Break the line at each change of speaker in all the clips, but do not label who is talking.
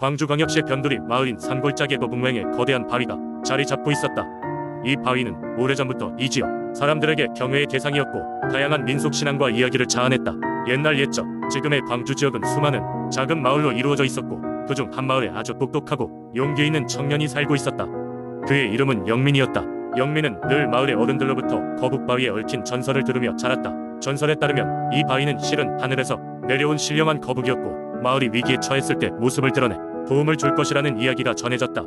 광주광역시 변두리 마을인 산골짜기 거북맹에 거대한 바위가 자리 잡고 있었다. 이 바위는 오래전부터 이 지역 사람들에게 경외의 대상이었고 다양한 민속신앙과 이야기를 자아냈다. 옛날 옛적 지금의 광주 지역은 수많은 작은 마을로 이루어져 있었고 그중 한 마을에 아주 똑똑하고 용기 있는 청년이 살고 있었다. 그의 이름은 영민이었다. 영민은 늘 마을의 어른들로부터 거북바위에 얽힌 전설을 들으며 자랐다. 전설에 따르면 이 바위는 실은 하늘에서 내려온 신령한 거북이었고 마을이 위기에 처했을 때 모습을 드러내 도움을 줄 것이라는 이야기가 전해졌다.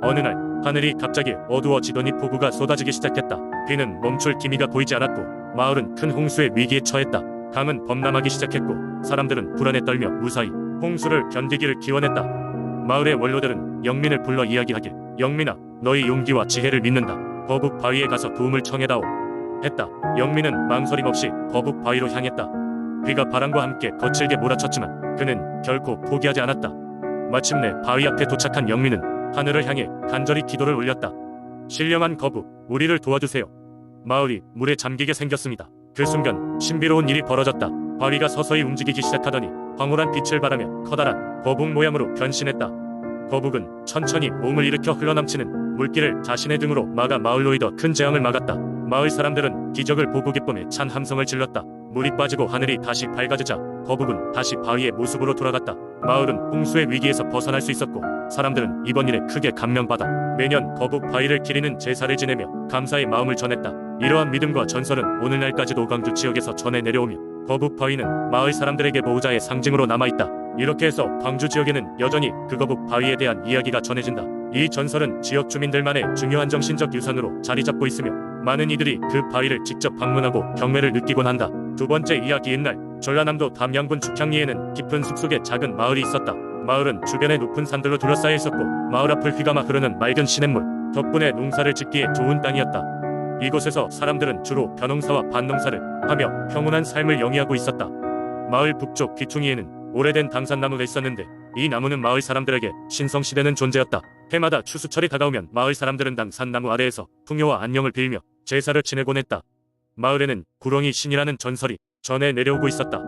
어느 날 하늘이 갑자기 어두워지더니 폭우가 쏟아지기 시작했다. 비는 멈출 기미가 보이지 않았고 마을은 큰 홍수의 위기에 처했다. 강은 범람하기 시작했고 사람들은 불안에 떨며 무사히 홍수를 견디기를 기원했다. 마을의 원로들은 영민을 불러 이야기하길, 영민아, 너의 용기와 지혜를 믿는다. 거북 바위에 가서 도움을 청해다오 했다. 영민은 망설임 없이 거북 바위로 향했다. 비가 바람과 함께 거칠게 몰아쳤지만 그는 결코 포기하지 않았다. 마침내 바위 앞에 도착한 영민은 하늘을 향해 간절히 기도를 올렸다. 신령한 거북, 우리를 도와주세요. 마을이 물에 잠기게 생겼습니다. 그 순간 신비로운 일이 벌어졌다. 바위가 서서히 움직이기 시작하더니 황홀한 빛을 발하며 커다란 거북 모양으로 변신했다. 거북은 천천히 몸을 일으켜 흘러넘치는 물길을 자신의 등으로 막아 마을로 이더 큰 재앙을 막았다. 마을 사람들은 기적을 보고 기쁨에 찬 함성을 질렀다. 물이 빠지고 하늘이 다시 밝아지자 거북은 다시 바위의 모습으로 돌아갔다. 마을은 홍수의 위기에서 벗어날 수 있었고 사람들은 이번 일에 크게 감명받아 매년 거북 바위를 기리는 제사를 지내며 감사의 마음을 전했다. 이러한 믿음과 전설은 오늘날까지도 광주 지역에서 전해 내려오며 거북 바위는 마을 사람들에게 보호자의 상징으로 남아있다. 이렇게 해서 광주 지역에는 여전히 그 거북 바위에 대한 이야기가 전해진다. 이 전설은 지역 주민들만의 중요한 정신적 유산으로 자리 잡고 있으며 많은 이들이 그 바위를 직접 방문하고 경매를 느끼곤 한다. 두 번째 이야기. 옛날 전라남도 담양군 죽향리에는 깊은 숲속에 작은 마을이 있었다. 마을은 주변에 높은 산들로 둘러싸여 있었고 마을 앞을 휘감아 흐르는 맑은 시냇물 덕분에 농사를 짓기에 좋은 땅이었다. 이곳에서 사람들은 주로 벼농사와 밭농사를 하며 평온한 삶을 영위하고 있었다. 마을 북쪽 귀퉁이에는 오래된 당산나무가 있었는데 이 나무는 마을 사람들에게 신성시대는 존재였다. 해마다 추수철이 다가오면 마을 사람들은 당산나무 아래에서 풍요와 안녕을 빌며 제사를 지내곤 했다. 마을에는 구렁이 신이라는 전설이 전해 내려오고 있었다.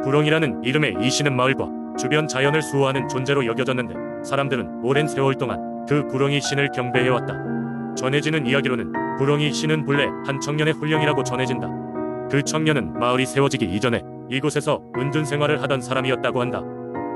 구렁이라는 이름의 이 신은 마을과 주변 자연을 수호하는 존재로 여겨졌는데 사람들은 오랜 세월 동안 그 구렁이 신을 경배해왔다. 전해지는 이야기로는 구렁이 신은 본래 한 청년의 훈령이라고 전해진다. 그 청년은 마을이 세워지기 이전에 이곳에서 은둔 생활을 하던 사람이었다고 한다.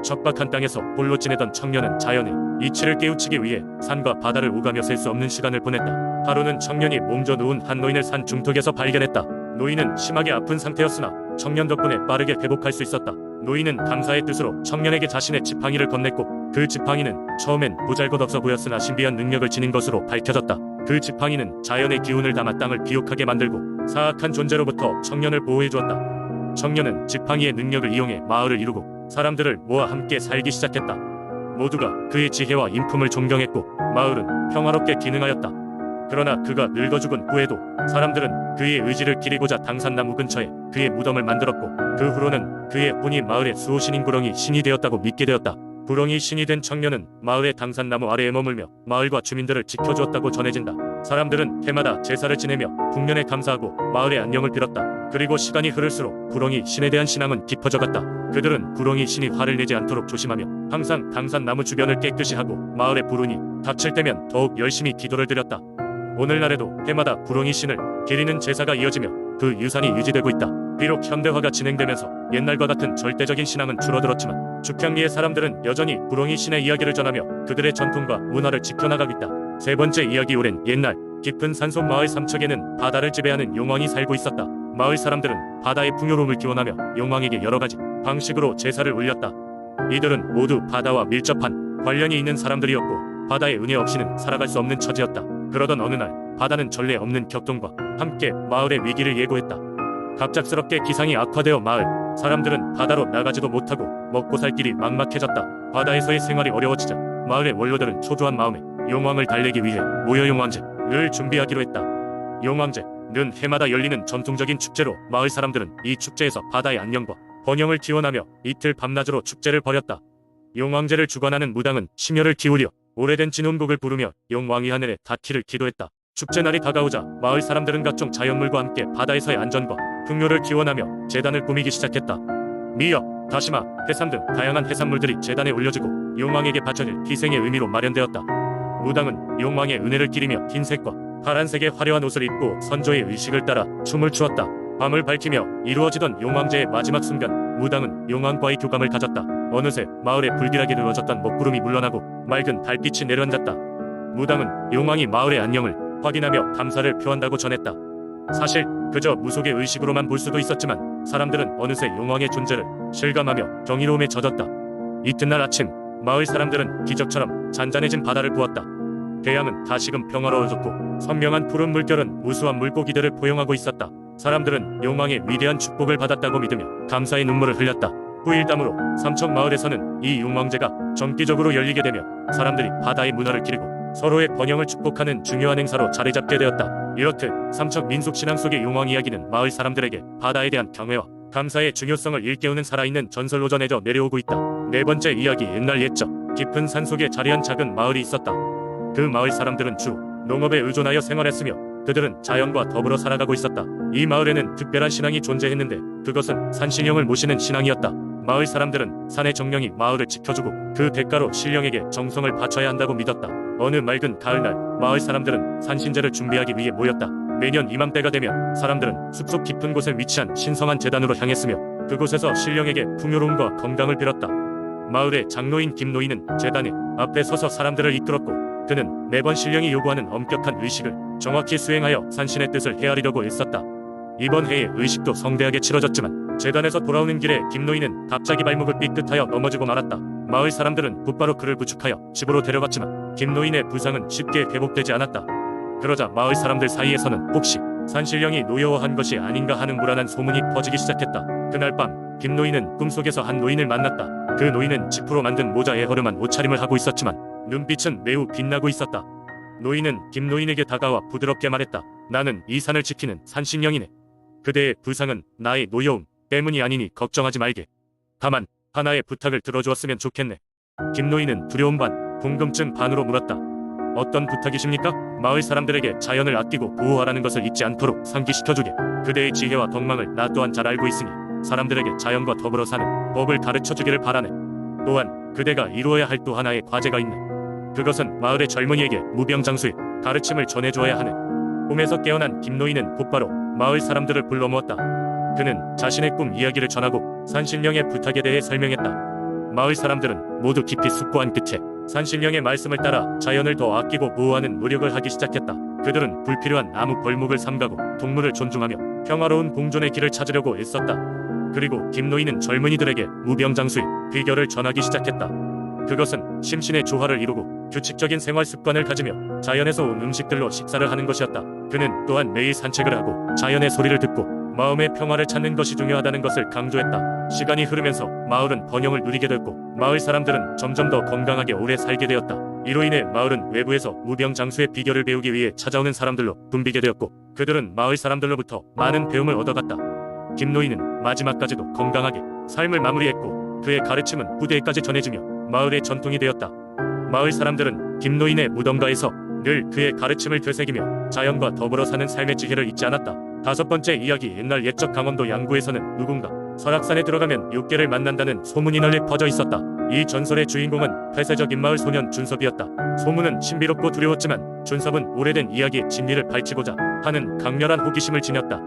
척박한 땅에서 홀로 지내던 청년은 자연의 이치를 깨우치기 위해 산과 바다를 오가며 셀 수 없는 시간을 보냈다. 하루는 청년이 몸져 누운 한 노인을 산 중턱에서 발견했다. 노인은 심하게 아픈 상태였으나 청년 덕분에 빠르게 회복할 수 있었다. 노인은 감사의 뜻으로 청년에게 자신의 지팡이를 건넸고 그 지팡이는 처음엔 보잘것없어 보였으나 신비한 능력을 지닌 것으로 밝혀졌다. 그 지팡이는 자연의 기운을 담아 땅을 비옥하게 만들고 사악한 존재로부터 청년을 보호해 주었다. 청년은 지팡이의 능력을 이용해 마을을 이루고 사람들을 모아 함께 살기 시작했다. 모두가 그의 지혜와 인품을 존경했고 마을은 평화롭게 기능하였다. 그러나 그가 늙어 죽은 후에도 사람들은 그의 의지를 기리고자 당산나무 근처에 그의 무덤을 만들었고 그 후로는 그의 혼이 마을의 수호신인 구렁이 신이 되었다고 믿게 되었다. 구렁이 신이 된 청년은 마을의 당산나무 아래에 머물며 마을과 주민들을 지켜주었다고 전해진다. 사람들은 해마다 제사를 지내며 풍년에 감사하고 마을의 안녕을 빌었다. 그리고 시간이 흐를수록 구렁이 신에 대한 신앙은 깊어져 갔다. 그들은 구렁이 신이 화를 내지 않도록 조심하며 항상 당산나무 주변을 깨끗이 하고 마을에 불운이 닥칠 때면 더욱 열심히 기도를 드렸다. 오늘날에도 해마다 구렁이 신을 기리는 제사가 이어지며 그 유산이 유지되고 있다. 비록 현대화가 진행되면서 옛날과 같은 절대적인 신앙은 줄어들었지만 죽향리의 사람들은 여전히 구렁이 신의 이야기를 전하며 그들의 전통과 문화를 지켜나가고 있다. 세 번째 이야기. 오랜 옛날 깊은 산속 마을 삼척에는 바다를 지배하는 용왕이 살고 있었다. 마을 사람들은 바다의 풍요로움을 기원하며 용왕에게 여러가지 방식으로 제사를 올렸다. 이들은 모두 바다와 밀접한 관련이 있는 사람들이었고 바다의 은혜 없이는 살아갈 수 없는 처지였다. 그러던 어느 날 바다는 전례 없는 격동과 함께 마을의 위기를 예고했다. 갑작스럽게 기상이 악화되어 마을 사람들은 바다로 나가지도 못하고 먹고 살 길이 막막해졌다. 바다에서의 생활이 어려워지자 마을의 원로들은 초조한 마음에 용왕을 달래기 위해 모여용왕제를 준비하기로 했다. 용왕제는 해마다 열리는 전통적인 축제로 마을 사람들은 이 축제에서 바다의 안녕과 번영을 기원하며 이틀 밤낮으로 축제를 벌였다. 용왕제를 주관하는 무당은 심혈을 기울여 오래된 진혼곡을 부르며 용왕이 하늘에 닿기를 기도했다. 축제날이 다가오자 마을 사람들은 각종 자연물과 함께 바다에서의 안전과 풍요를 기원하며 제단을 꾸미기 시작했다. 미역, 다시마, 해삼 등 다양한 해산물들이 제단에 올려지고 용왕에게 바쳐질 희생의 의미로 마련되었다. 무당은 용왕의 은혜를 기리며 흰색과 파란색의 화려한 옷을 입고 선조의 의식을 따라 춤을 추었다. 밤을 밝히며 이루어지던 용왕제의 마지막 순간, 무당은 용왕과의 교감을 가졌다. 어느새 마을에 불길하게 늘어졌던 먹구름이 물러나고 맑은 달빛이 내려앉았다. 무당은 용왕이 마을의 안녕을 확인하며 감사를 표한다고 전했다. 사실 그저 무속의 의식으로만 볼 수도 있었지만 사람들은 어느새 용왕의 존재를 실감하며 경이로움에 젖었다. 이튿날 아침, 마을 사람들은 기적처럼 잔잔해진 바다를 보았다. 대양은 다시금 평화로워졌고 선명한 푸른 물결은 우수한 물고기들을 포용하고 있었다. 사람들은 용왕의 위대한 축복을 받았다고 믿으며 감사의 눈물을 흘렸다. 후일담으로 삼척 마을에서는 이 용왕제가 정기적으로 열리게 되며 사람들이 바다의 문화를 기리고 서로의 번영을 축복하는 중요한 행사로 자리잡게 되었다. 이렇듯 삼척 민속신앙 속의 용왕 이야기는 마을 사람들에게 바다에 대한 경외와 감사의 중요성을 일깨우는 살아있는 전설로 전해져 내려오고 있다. 네 번째 이야기. 옛날 옛적 깊은 산속에 자리한 작은 마을이 있었다. 그 마을 사람들은 주 농업에 의존하여 생활했으며 그들은 자연과 더불어 살아가고 있었다. 이 마을에는 특별한 신앙이 존재했는데 그것은 산신령을 모시는 신앙이었다. 마을 사람들은 산의 정령이 마을을 지켜주고 그 대가로 신령에게 정성을 바쳐야 한다고 믿었다. 어느 맑은 가을날, 마을 사람들은 산신제를 준비하기 위해 모였다. 매년 이맘때가 되면 사람들은 숲속 깊은 곳에 위치한 신성한 제단으로 향했으며 그곳에서 신령에게 풍요로움과 건강을 빌었다. 마을의 장로인 김노인은 제단의 앞에 서서 사람들을 이끌었고 그는 매번 신령이 요구하는 엄격한 의식을 정확히 수행하여 산신의 뜻을 헤아리려고 애썼다. 이번 해의 의식도 성대하게 치러졌지만 제단에서 돌아오는 길에 김노인은 갑자기 발목을 삐끗하여 넘어지고 말았다. 마을 사람들은 곧바로 그를 부축하여 집으로 데려갔지만 김노인의 부상은 쉽게 회복되지 않았다. 그러자 마을 사람들 사이에서는 혹시 산신령이 노여워한 것이 아닌가 하는 불안한 소문이 퍼지기 시작했다. 그날 밤 김노인은 꿈속에서 한 노인을 만났다. 그 노인은 지프로 만든 모자에 허름한 옷차림을 하고 있었지만 눈빛은 매우 빛나고 있었다. 노인은 김노인에게 다가와 부드럽게 말했다. 나는 이 산을 지키는 산신령이네. 그대의 부상은 나의 노여움 때문이 아니니 걱정하지 말게. 다만 하나의 부탁을 들어주었으면 좋겠네. 김노인은 두려움 반 궁금증 반으로 물었다. 어떤 부탁이십니까? 마을 사람들에게 자연을 아끼고 보호하라는 것을 잊지 않도록 상기시켜주게. 그대의 지혜와 덕망을 나 또한 잘 알고 있으니 사람들에게 자연과 더불어 사는 법을 가르쳐주기를 바라네. 또한 그대가 이루어야 할 또 하나의 과제가 있네. 그것은 마을의 젊은이에게 무병장수의 가르침을 전해주어야 하네. 꿈에서 깨어난 김노인은 곧바로 마을 사람들을 불러 모았다. 그는 자신의 꿈 이야기를 전하고 산신령의 부탁에 대해 설명했다. 마을 사람들은 모두 깊이 숙고한 끝에 산신령의 말씀을 따라 자연을 더 아끼고 보호하는 노력을 하기 시작했다. 그들은 불필요한 나무 벌목을 삼가고 동물을 존중하며 평화로운 공존의 길을 찾으려고 애썼다. 그리고 김노인은 젊은이들에게 무병장수의 비결을 전하기 시작했다. 그것은 심신의 조화를 이루고 규칙적인 생활 습관을 가지며 자연에서 온 음식들로 식사를 하는 것이었다. 그는 또한 매일 산책을 하고 자연의 소리를 듣고 마음의 평화를 찾는 것이 중요하다는 것을 강조했다. 시간이 흐르면서 마을은 번영을 누리게 됐고 마을 사람들은 점점 더 건강하게 오래 살게 되었다. 이로 인해 마을은 외부에서 무병장수의 비결을 배우기 위해 찾아오는 사람들로 붐비게 되었고 그들은 마을 사람들로부터 많은 배움을 얻어갔다. 김노인은 마지막까지도 건강하게 삶을 마무리했고 그의 가르침은 후대에까지 전해지며 마을의 전통이 되었다. 마을 사람들은 김노인의 무덤가에서 늘 그의 가르침을 되새기며 자연과 더불어 사는 삶의 지혜를 잊지 않았다. 다섯 번째 이야기. 옛날 옛적 강원도 양구에서는 누군가 설악산에 들어가면 육계를 만난다는 소문이 널리 퍼져 있었다. 이 전설의 주인공은 폐쇄적인 마을 소년 준섭이었다. 소문은 신비롭고 두려웠지만 준섭은 오래된 이야기의 진리를 밝히고자 하는 강렬한 호기심을 지녔다.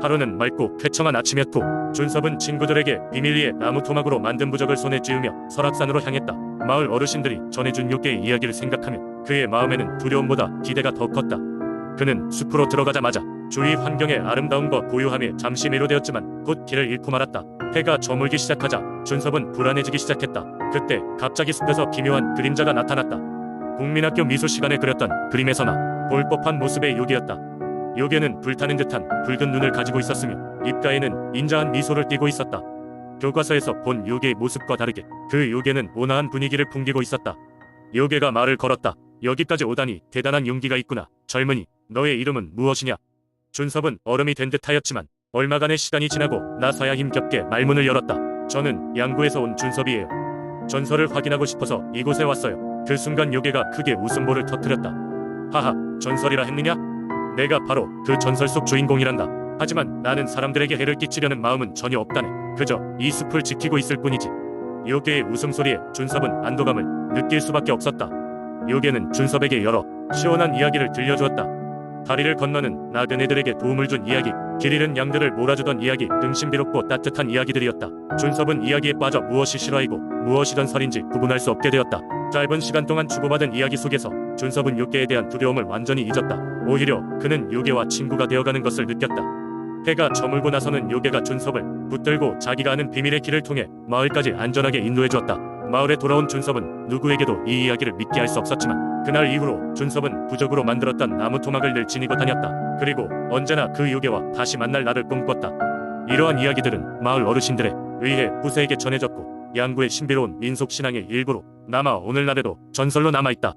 하루는 맑고 쾌청한 아침이었고 준섭은 친구들에게 비밀리에 나무 토막으로 만든 부적을 손에 쥐으며 설악산으로 향했다. 마을 어르신들이 전해준 육계의 이야기를 생각하며 그의 마음에는 두려움보다 기대가 더 컸다. 그는 숲으로 들어가자마자 주위 환경의 아름다움과 고요함에 잠시 매료되었지만 곧 길을 잃고 말았다. 해가 저물기 시작하자 준섭은 불안해지기 시작했다. 그때 갑자기 숲에서 기묘한 그림자가 나타났다. 국민학교 미술 시간에 그렸던 그림에서나 볼 법한 모습의 요괴였다. 요괴는 불타는 듯한 붉은 눈을 가지고 있었으며 입가에는 인자한 미소를 띠고 있었다. 교과서에서 본 요괴의 모습과 다르게 그 요괴는 온화한 분위기를 풍기고 있었다. 요괴가 말을 걸었다. 여기까지 오다니 대단한 용기가 있구나. 젊은이, 너의 이름은 무엇이냐? 준섭은 얼음이 된 듯하였지만 얼마간의 시간이 지나고 나서야 힘겹게 말문을 열었다. 저는 양구에서 온 준섭이에요. 전설을 확인하고 싶어서 이곳에 왔어요. 그 순간 요괴가 크게 웃음보를 터뜨렸다. 하하, 전설이라 했느냐? 내가 바로 그 전설 속 주인공이란다. 하지만 나는 사람들에게 해를 끼치려는 마음은 전혀 없다네. 그저 이 숲을 지키고 있을 뿐이지. 요괴의 웃음소리에 준섭은 안도감을 느낄 수밖에 없었다. 요괴는 준섭에게 여러 시원한 이야기를 들려주었다. 다리를 건너는 나그네들에게 도움을 준 이야기, 길 잃은 양들을 몰아주던 이야기 등 신비롭고 따뜻한 이야기들이었다. 준섭은 이야기에 빠져 무엇이 실화이고 무엇이 전설인지 구분할 수 없게 되었다. 짧은 시간 동안 주고받은 이야기 속에서 준섭은 요괴에 대한 두려움을 완전히 잊었다. 오히려 그는 요괴와 친구가 되어가는 것을 느꼈다. 해가 저물고 나서는 요괴가 준섭을 붙들고 자기가 아는 비밀의 길을 통해 마을까지 안전하게 인도해 주었다. 마을에 돌아온 준섭은 누구에게도 이 이야기를 믿게 할 수 없었지만 그날 이후로 준섭은 부적으로 만들었던 나무 토막을 늘 지니고 다녔다. 그리고 언제나 그 요괴와 다시 만날 날을 꿈꿨다. 이러한 이야기들은 마을 어르신들에 의해 부세에게 전해졌고 양구의 신비로운 민속신앙의 일부로 남아 오늘날에도 전설로 남아있다.